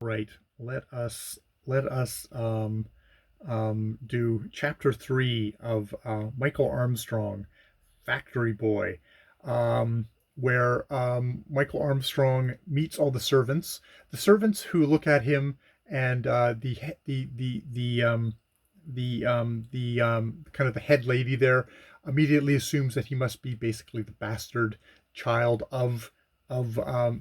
Right. Let us do chapter 3 of Michael Armstrong, Factory Boy, um, where Michael Armstrong meets all the servants who look at him, and the kind of the head lady there immediately assumes that he must be basically the bastard child of Sir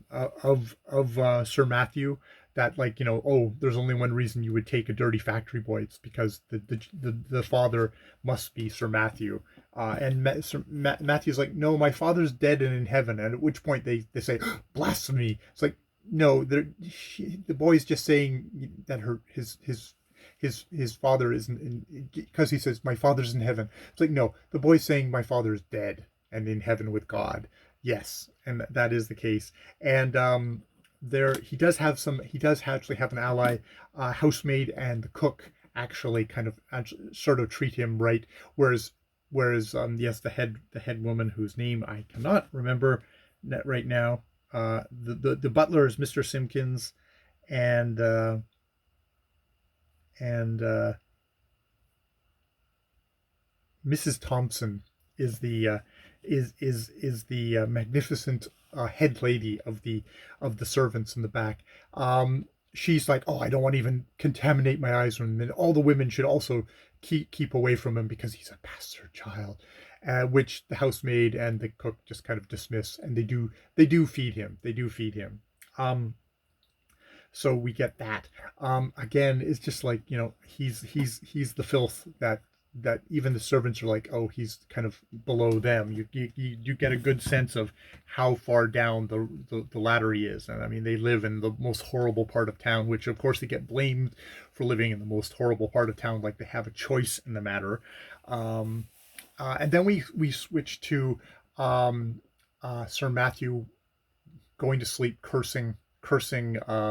Matthew. That, like, oh, there's only one reason you would take a dirty factory boy. It's because the father must be Sir Matthew. Matthew's like, no, my father's dead and in heaven. And at which point they say, blasphemy. It's like, no, the boy's just saying that his father isn't in, because he says my father's in heaven. It's like, no, the boy's saying my father is dead and in heaven with God. Yes, and that is the case. And there he does actually have an ally. Housemaid and the cook actually sort of treat him right, whereas yes, the head woman, whose name I cannot remember right now, the butler is Mr. Simpkins, and and Mrs. Thompson is the magnificent head lady of the servants in the back. She's like, oh, I don't want to even contaminate my eyes from him, and all the women should also keep away from him because he's a bastard child. Which the housemaid and the cook just kind of dismiss, and they do feed him. They do feed him. So we get that. Again, it's just like, he's the filth that even the servants are like, oh, he's kind of below them. You get a good sense of how far down the ladder he is. And I mean, they live in the most horrible part of town, which of course they get blamed for living in the most horrible part of town, like they have a choice in the matter. um, and then we switch to Sir Matthew going to sleep, cursing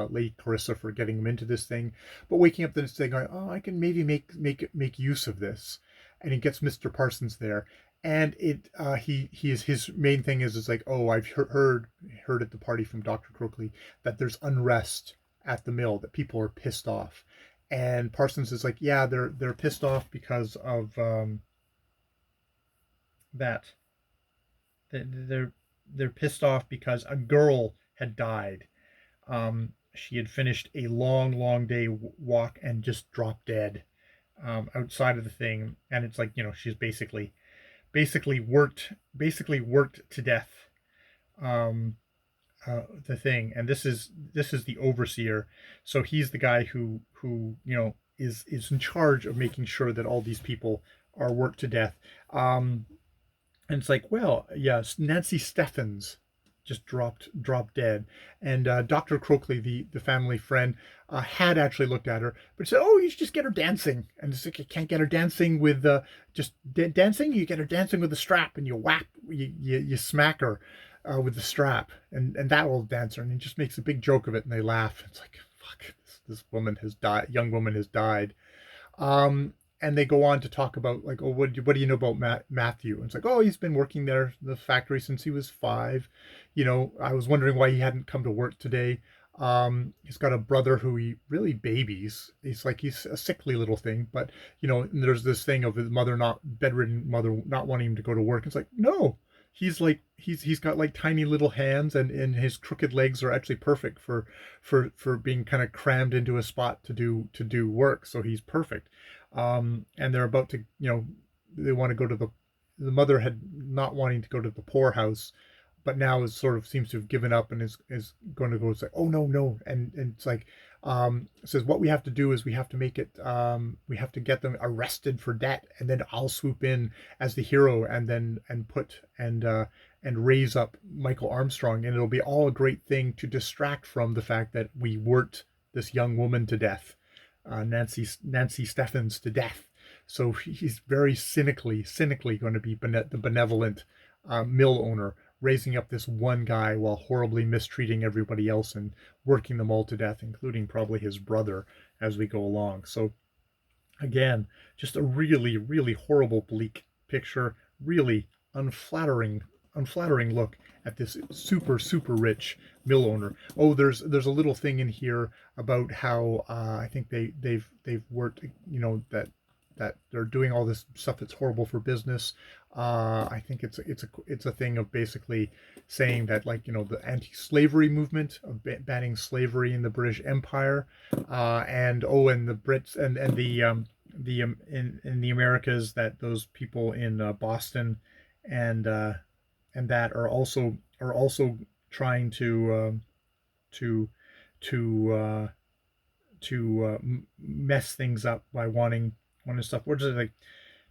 Lady Clarissa for getting him into this thing, but waking up the next day going, "Oh, I can maybe make use of this," and he gets Mr. Parsons there, and his main thing is like, "Oh, I've heard at the party from Dr. Crookley that there's unrest at the mill, that people are pissed off," and Parsons is like, "Yeah, they're pissed off because of that. They're they're pissed off because a girl had died. She had finished a long, long day walk and just dropped dead outside of the thing, and it's like, she's basically worked to death. Um, the thing, and this is the overseer, so he's the guy who is in charge of making sure that all these people are worked to death. And it's like, well, yes, Nancy Steffens just dropped dead, and Dr. Crookley, the family friend, had actually looked at her, but said, "Oh, you should just get her dancing." And it's like, you can't get her dancing with just dancing. You get her dancing with the strap, and you whack, you smack her with the strap, and that will dance her. And he just makes a big joke of it, and they laugh. It's like, fuck, this woman has died. Young woman has died. And they go on to talk about, like, oh, what do you know about Matthew? And it's like, oh, he's been working there in the factory since he was 5. I was wondering why he hadn't come to work today. He's got a brother who he really babies. He's a sickly little thing, but and there's this thing of his mother, not bedridden mother, not wanting him to go to work. It's like, no, he's got like tiny little hands, and his crooked legs are actually perfect for being kind of crammed into a spot to do work. So he's perfect. And they're about to, they want to go to the mother had not wanting to go to the poorhouse, but now is sort of seems to have given up, and is going to go say, oh, no, no. And it's like, says, what we have to do is we have to make it, we have to get them arrested for debt, and then I'll swoop in as the hero, and then and raise up Michael Armstrong, and it'll be all a great thing to distract from the fact that we worked this young woman to death, Nancy Steffens, to death. So he's very cynically going to be the benevolent mill owner, raising up this one guy while horribly mistreating everybody else and working them all to death, including probably his brother, as we go along. So again, just a really, really horrible, bleak picture, really unflattering unflattering look at this super rich mill owner. Oh, there's a little thing in here about how I think they've worked, you know, that they're doing all this stuff that's horrible for business. I think it's a thing of basically saying that, like, you know, the anti-slavery movement of banning slavery in the British Empire, and the Brits and in the Americas, that those people in Boston and that are also trying to to uh, mess things up by wanting stuff. What is it, like,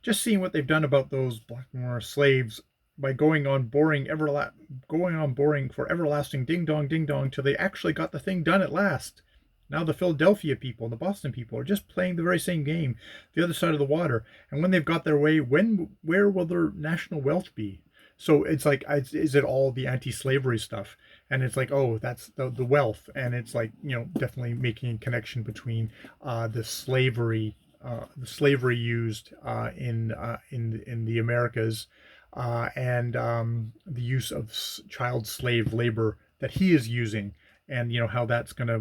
just seeing what they've done about those Blackmore slaves by going on boring for everlasting ding dong till they actually got the thing done at last. Now the Philadelphia people and the Boston people are just playing the very same game, the other side of the water. And when they've got their way, where will their national wealth be? So it's like, is it all the anti-slavery stuff? And it's like, oh, that's the wealth. And it's like, you know, definitely making a connection between the slavery used in the Americas, and the use of child slave labor that he is using, and you know how that's gonna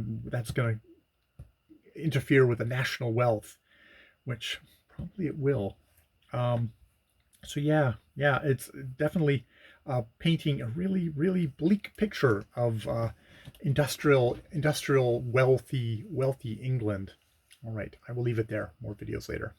interfere with the national wealth, which probably it will. Um, so yeah, it's definitely painting a really bleak picture of industrial wealthy England. All right, I will leave it there. More videos later.